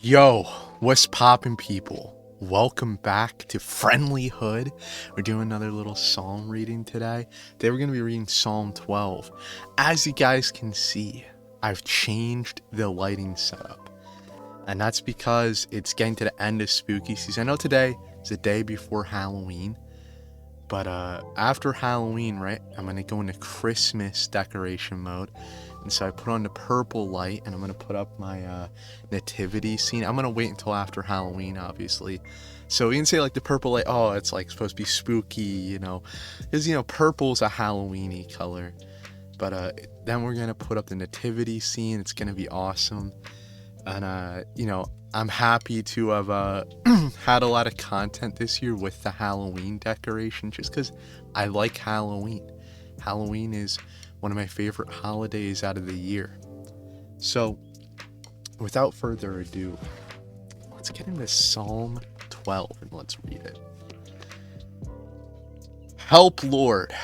Yo, what's poppin', people? Welcome back to Friendly Hood. We're doing another little psalm reading today. Today we're going to be reading Psalm 12. As you guys can see, I've changed the lighting setup. And that's because it's getting to the end of spooky season. I know today is the day before Halloween. But after Halloween, right, I'm going to go into Christmas decoration mode. And so I put on the purple light, and I'm going to put up my nativity scene. I'm going to wait until after Halloween, obviously. So you can say, like, the purple light, oh, it's, like, supposed to be spooky, Because, purple's a Halloween-y color. But then we're going to put up the nativity scene. It's going to be awesome. And, I'm happy to have had a lot of content this year with the Halloween decoration just because I like Halloween. Halloween is one of my favorite holidays out of the year. So, without further ado, let's get into Psalm 12 and let's read it. Help, Lord,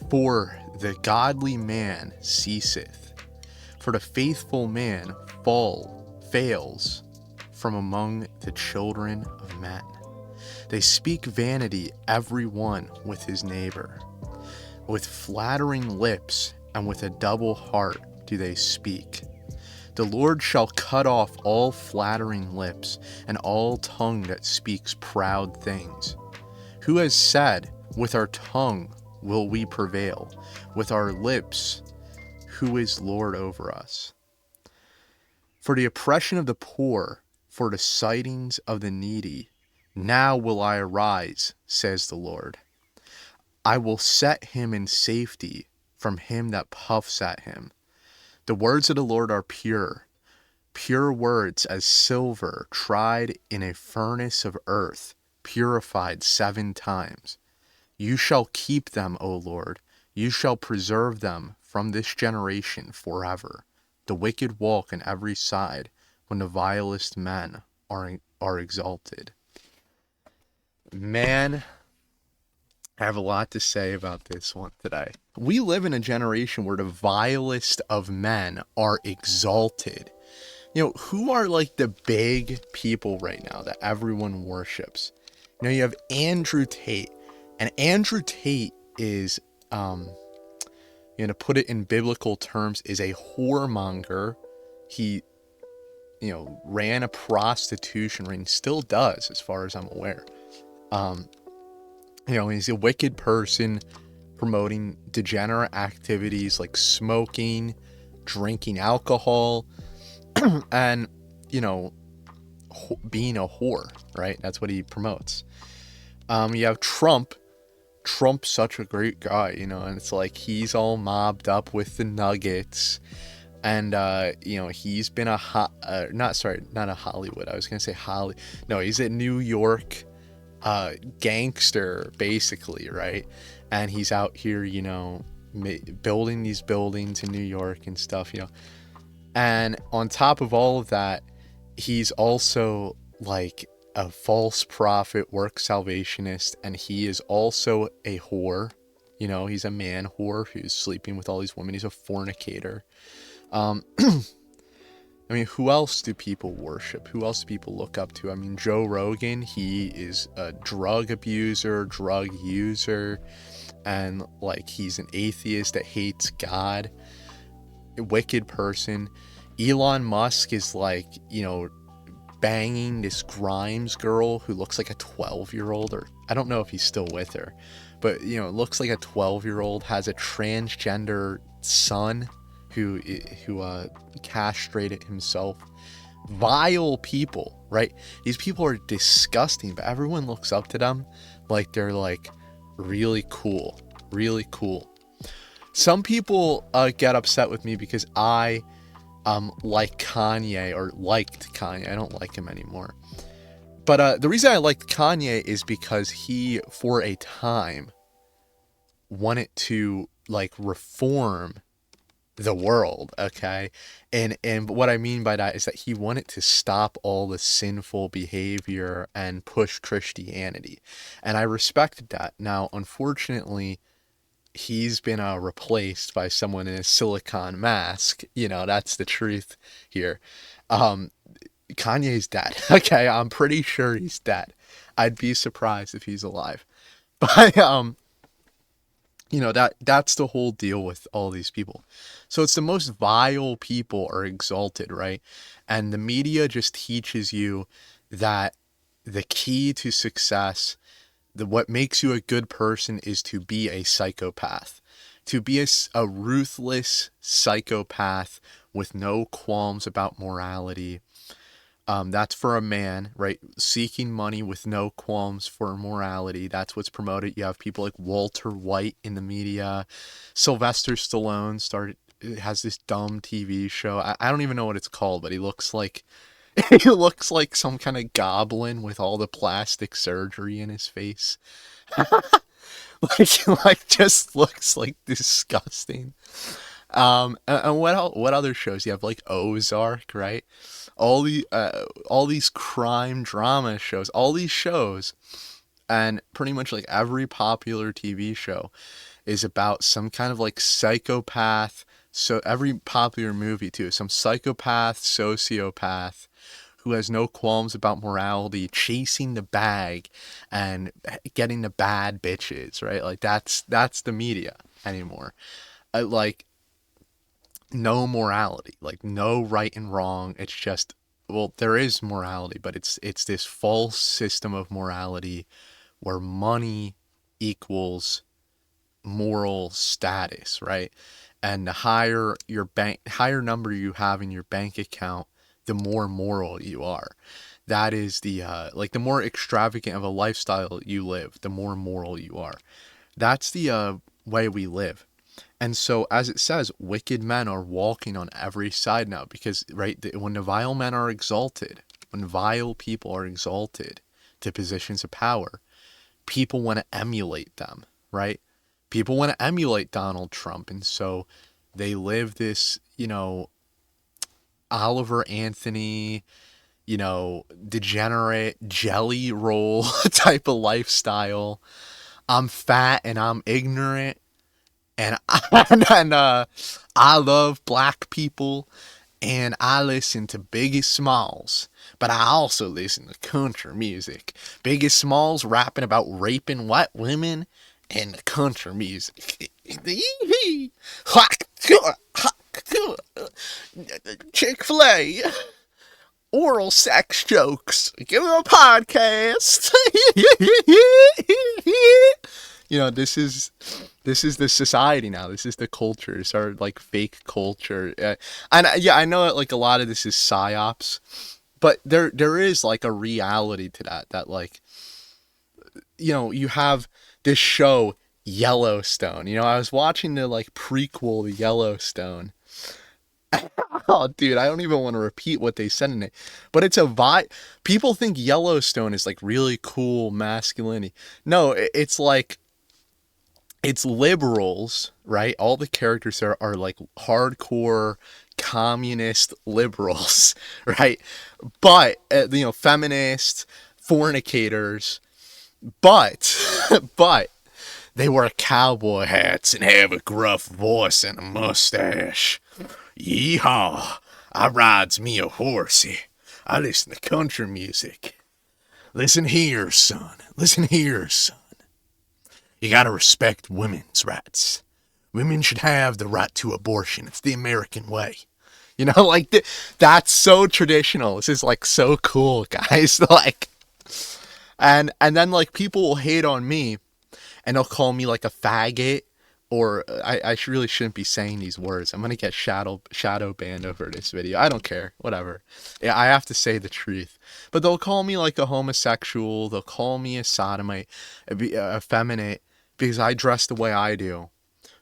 for the godly man ceaseth, for the faithful man fails from among the children of men. They speak vanity, every one with his neighbor. With flattering lips and with a double heart do they speak. The Lord shall cut off all flattering lips and all tongue that speaks proud things. Who has said, with our tongue will we prevail, with our lips, who is Lord over us? For the oppression of the poor, for the sightings of the needy, now will I arise, says the Lord. I will set him in safety from him that puffs at him. The words of the Lord are pure, pure words as silver tried in a furnace of earth, purified 7 times. You shall keep them, O Lord. You shall preserve them from this generation forever. The wicked walk on every side when the vilest men are exalted. Man, I have a lot to say about this one today. We live in a generation where the vilest of men are exalted. Who are like the big people right now that everyone worships? You have Andrew Tate. And Andrew Tate is, to put it in biblical terms, is a whoremonger. He, ran a prostitution ring, still does, as far as I'm aware. He's a wicked person promoting degenerate activities like smoking, drinking alcohol, and, being a whore, right? That's what he promotes. You have Trump. Trump's such a great guy, and it's like he's all mobbed up with the Nuggets. And, he's been not a Hollywood. I was going to say Holly. No, he's a New York gangster, basically, right? And he's out here, building these buildings in New York and stuff, And on top of all of that, he's also like a false prophet, work salvationist, and he is also a whore. He's a man whore who's sleeping with all these women. He's a fornicator. Who else do people worship? Who else do people look up to? Joe Rogan, he is a drug abuser, drug user, and he's an atheist that hates God, a wicked person. Elon Musk is banging this Grimes girl who looks like a 12-year-old, or I don't know if he's still with her, but looks like a 12-year-old, has a transgender son who castrated himself. Vile people, right? These people are disgusting, but everyone looks up to them like they're really cool. Some people get upset with me because I like Kanye, or liked Kanye. I don't like him anymore. But the reason I liked Kanye is because he, for a time, wanted to reform the world, okay? And what I mean by that is that he wanted to stop all the sinful behavior and push Christianity. And I respected that. Now, unfortunately, he's been replaced by someone in a silicone mask. That's the truth here. Kanye's dead. Okay, I'm pretty sure he's dead. I'd be surprised if he's alive. But that's the whole deal with all these people. So it's the most vile people are exalted, right? And the media just teaches you that the key to success, what makes you a good person, is to be a psychopath, to be a ruthless psychopath with no qualms about morality. That's for a man, right? Seeking money with no qualms for morality. That's what's promoted. You have people like Walter White in the media. Sylvester Stallone has this dumb TV show. I don't even know what it's called, but he looks like he looks like some kind of goblin with all the plastic surgery in his face. like just looks like disgusting. And what other shows you have? Like Ozark, right? All these crime drama shows, all these shows, and pretty much like every popular TV show is about some kind of like psychopath. So every popular movie too, some psychopath, sociopath who has no qualms about morality, chasing the bag and getting the bad bitches, right? Like that's the media anymore. Like no morality, like no right and wrong. It's just, well, there is morality, but it's this false system of morality where money equals moral status, right? And the higher number you have in your bank account, the more moral you are. That is the the more extravagant of a lifestyle you live, the more moral you are. That's the way we live. And so, as it says, wicked men are walking on every side now, because, right, when the vile men are exalted, when vile people are exalted to positions of power, people want to emulate them, right? People want to emulate Donald Trump. And so they live this, Oliver Anthony, degenerate jelly roll type of lifestyle. I'm fat and I'm ignorant. And I love black people, and I listen to Biggie Smalls, but I also listen to country music. Biggie Smalls rapping about raping white women, and the country music. Chick-fil-A. Oral sex jokes. Give them a podcast. This is the society now. This is the culture. It's our like fake culture. I know that like a lot of this is psyops, but there is like a reality to that like, you have this show Yellowstone. I was watching the like prequel to Yellowstone. Oh, dude, I don't even want to repeat what they said in it, but it's a vibe. People think Yellowstone is like really cool masculinity. No, it's like, it's liberals, right? All the characters are like hardcore communist liberals, right? But, feminists, fornicators, but they wear cowboy hats and have a gruff voice and a mustache. Yeehaw, I rides me a horsey. I listen to country music. Listen here, son. Listen here, son. You gotta respect women's rights. Women should have the right to abortion. It's the American way. That's so traditional. This is like so cool, guys. Like, and then like people will hate on me, and they'll call me like a faggot, or I really shouldn't be saying these words. I'm gonna get shadow banned over this video. I don't care. Whatever. Yeah, I have to say the truth. But they'll call me like a homosexual. They'll call me a sodomite, effeminate, because I dress the way I do,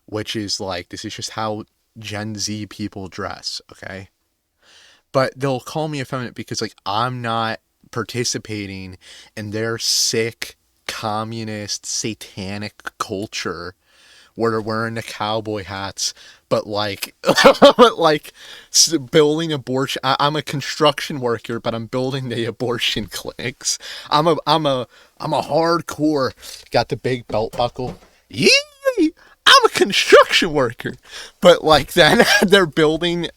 which is like, this is just how Gen Z people dress, okay? But they'll call me effeminate because like I'm not participating in their sick, communist, satanic culture where they're wearing the cowboy hats, but like, building abortion. I'm a construction worker, but I'm building the abortion clinics. I'm a hardcore. Got the big belt buckle. Yee! I'm a construction worker, but like then they're building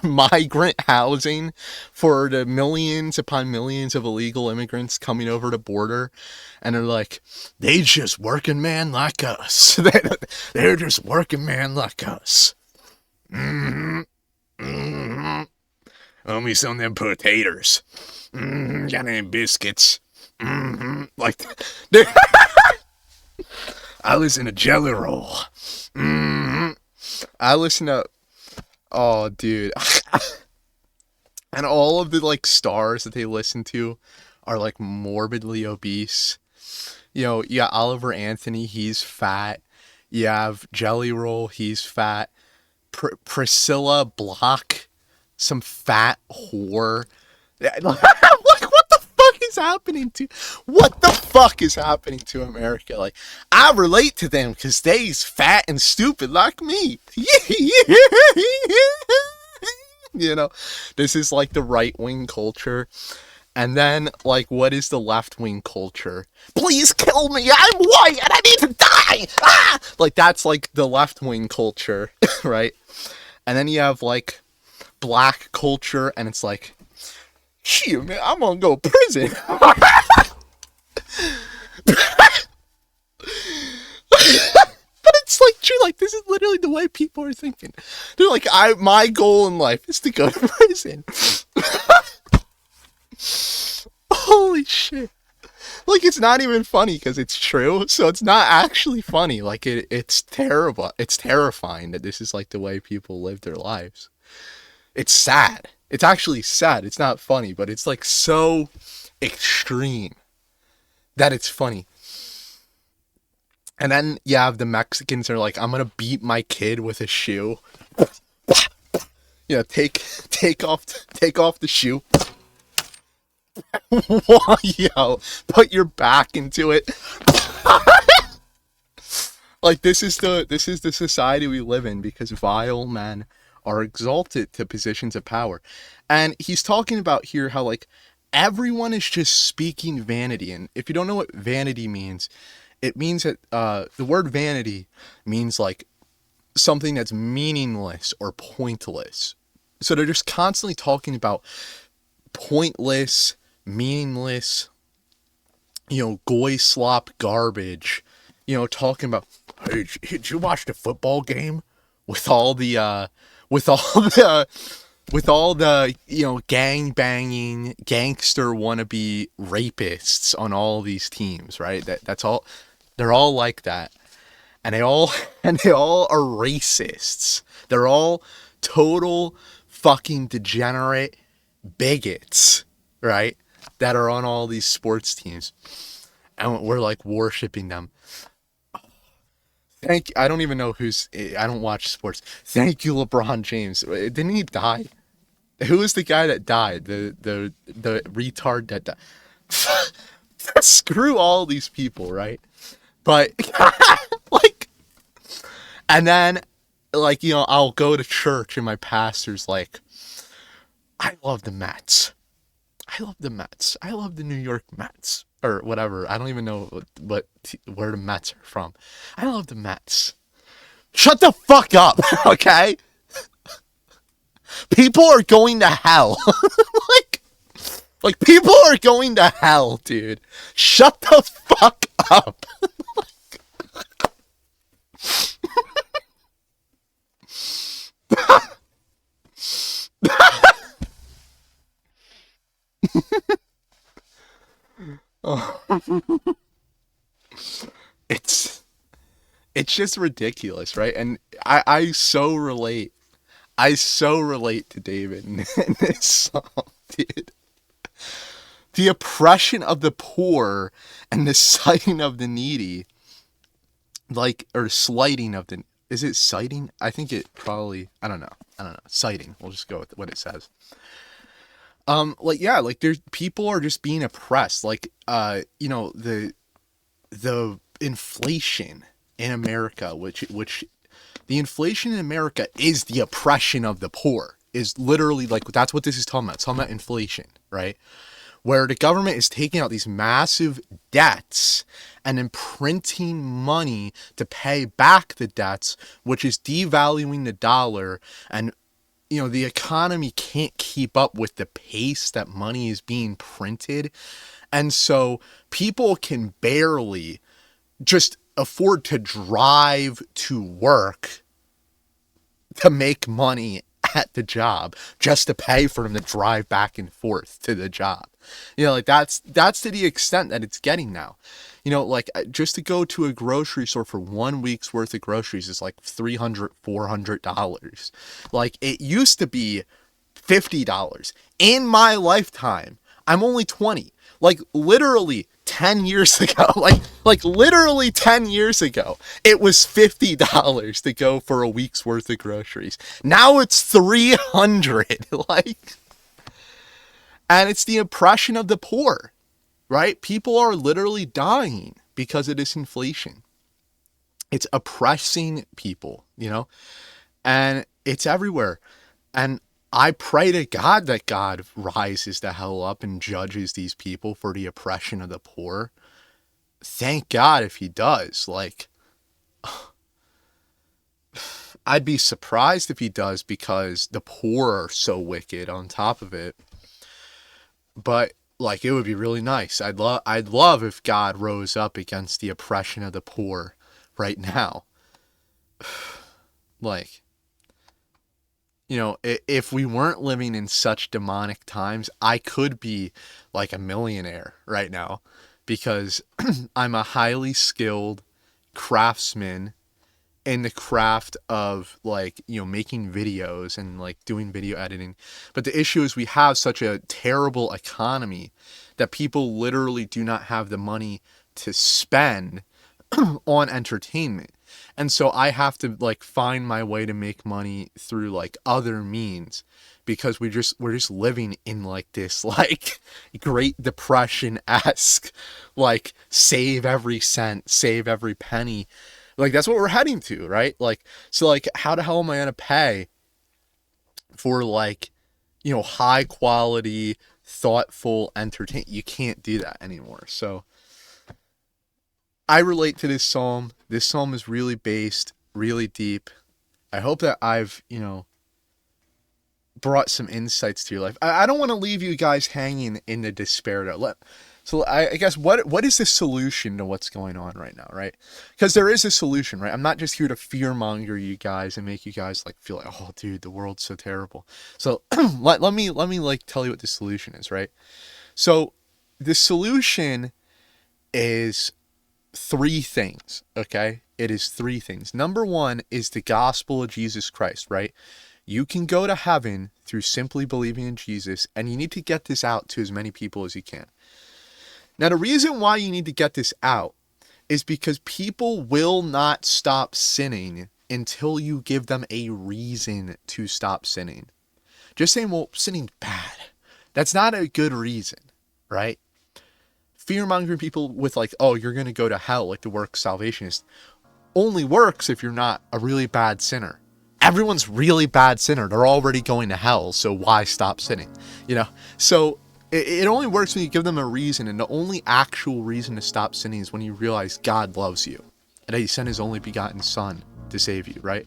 migrant housing for the millions upon millions of illegal immigrants coming over the border, and they're like, they just working man like us. They're just working man like us. Mm-hmm. Mm-hmm. Owe me some of them potatoes. Mm-hmm. Got any biscuits? Mm-hmm. Like, I listen to Jelly Roll. Mm-hmm. I listen to, oh, dude. And all of the, like, stars that they listen to are, like, morbidly obese. You know, you got Oliver Anthony, he's fat. You have Jelly Roll, he's fat. Priscilla Block, some fat whore. Like, what the fuck is happening to, what the fuck is happening to America? Like, I relate to them because they's fat and stupid like me. You know, this is like the right-wing culture. And then, like, what is the left-wing culture? Please kill me, I'm white and I need to die! Ah! Like, that's like the left-wing culture, right? And then you have, like, black culture, and it's like, shit, man, I'm gonna go to prison. But it's like true, like, this is literally the way people are thinking. They're like, my goal in life is to go to prison. Holy shit. Like, it's not even funny because it's true, so it's not actually funny. Like, it's terrible. It's terrifying that this is, like, the way people live their lives. It's sad. It's actually sad. It's not funny, but it's, like, so extreme that it's funny. And then you have the Mexicans are like, I'm gonna beat my kid with a shoe. You know, take off the shoe. Yo, put your back into it. Like, this is the society we live in because vile men are exalted to positions of power. And he's talking about here how, like, everyone is just speaking vanity. And if you don't know what vanity means, it means that the word vanity means, like, something that's meaningless or pointless. So they're just constantly talking about pointless, meaningless, you know, goy slop garbage. You know, talking about, hey, did you watch the football game with all the you know, gang banging gangster wannabe rapists on all these teams, right? That's all. They're all like that, and they all are racists. They're all total fucking degenerate bigots, right? That are on all these sports teams, and we're like worshiping them. I don't even know I don't watch sports. Thank you, LeBron James. Didn't he die? Who was the guy that died? The retard that died. Screw all these people, right? But like, and then, like, you know, I'll go to church and my pastor's like, I love the Mets. I love the Mets. I love the New York Mets. Or whatever. I don't even know where the Mets are from. I love the Mets. Shut the fuck up, okay? People are going to hell. like people are going to hell, dude. Shut the fuck up. Oh. It's just ridiculous, right? And I so relate. I so relate to David in this song, dude. The oppression of the poor and the citing of the needy, like, or slighting of the, is it citing? I think it probably, I don't know. Citing. We'll just go with what it says. Like, yeah, like, there's, people are just being oppressed. Like, you know, the inflation in America, which the inflation in America is the oppression of the poor, is literally, like, that's what this is talking about. It's talking about inflation, right? Where the government is taking out these massive debts and then printing money to pay back the debts, which is devaluing the dollar and the economy can't keep up with the pace that money is being printed. And so people can barely just afford to drive to work to make money at the job, just to pay for them to drive back and forth to the job. Like that's to the extent that it's getting now. Like just to go to a grocery store for 1 week's worth of groceries is like $300-$400. Like it used to be $50. In my lifetime, I'm only 20. Like literally 10 years ago, like literally 10 years ago, it was $50 to go for a week's worth of groceries. Now it's $300. And it's the oppression of the poor, right? People are literally dying because of this inflation. It's oppressing people, and it's everywhere. And I pray to God that God rises the hell up and judges these people for the oppression of the poor. Thank God if he does. I'd be surprised if he does, because the poor are so wicked on top of it. But it would be really nice. I'd love if God rose up against the oppression of the poor right now. If we weren't living in such demonic times, I could be like a millionaire right now, because I'm a highly skilled craftsman in the craft of making videos and doing video editing. But the issue is we have such a terrible economy that people literally do not have the money to spend on entertainment. And so I have to find my way to make money through other means, because we're just living in this Great Depression-esque save every cent, save every penny. That's what we're heading to, right? So how the hell am I going to pay for high quality, thoughtful entertainment? You can't do that anymore. So I relate to this psalm. This psalm is really based, really deep. I hope that I've, brought some insights to your life. I don't want to leave you guys hanging in the despair. So I guess what is the solution to what's going on right now, right? Because there is a solution, right? I'm not just here to fearmonger you guys and make you guys feel oh, dude, the world's so terrible. So let me tell you what the solution is, right? So the solution is 3 things, okay? It is 3 things. Number 1 is the gospel of Jesus Christ, right? You can go to heaven through simply believing in Jesus, and you need to get this out to as many people as you can. Now, the reason why you need to get this out is because people will not stop sinning until you give them a reason to stop sinning. Just saying, well, sinning's bad. That's not a good reason, right? Fear-mongering people with oh, you're going to go to hell, the works salvationist, only works if you're not a really bad sinner. Everyone's really bad sinner. They're already going to hell, so why stop sinning? So it only works when you give them a reason, and the only actual reason to stop sinning is when you realize God loves you and that he sent his only begotten son to save you, right?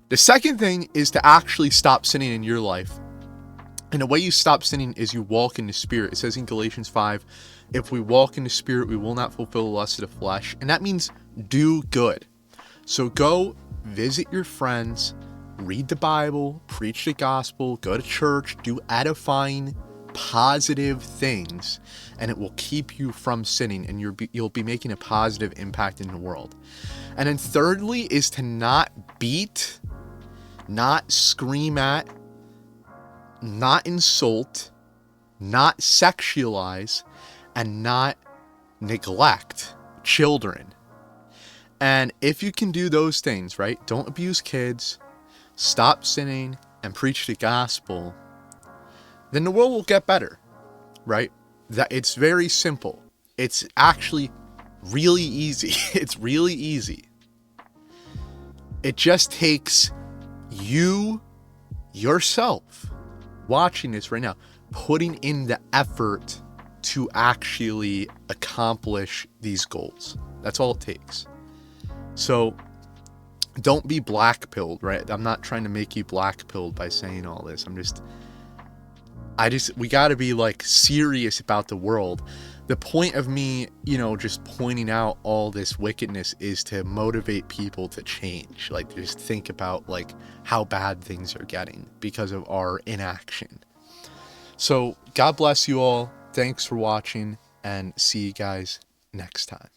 The second thing is to actually stop sinning in your life. And the way you stop sinning is you walk in the Spirit. It says in Galatians 5, if we walk in the Spirit, we will not fulfill the lust of the flesh. And that means do good. So go visit your friends, read the Bible, preach the gospel, go to church, do edifying, positive things, and it will keep you from sinning, and you'll be making a positive impact in the world. And then thirdly is to not beat, not scream at, not insult, not sexualize, and not neglect children. And if you can do those things, right? Don't abuse kids, stop sinning, and preach the gospel, then the world will get better, right? That it's very simple. It's actually really easy. It's really easy. It just takes you, yourself, watching this right now, putting in the effort to actually accomplish these goals. That's all it takes. So don't be black-pilled, right? I'm not trying to make you black-pilled by saying all this. We got to be like serious about the world. The point of me, just pointing out all this wickedness is to motivate people to change. Like, just think about like how bad things are getting because of our inaction. So God bless you all. Thanks for watching, and see you guys next time.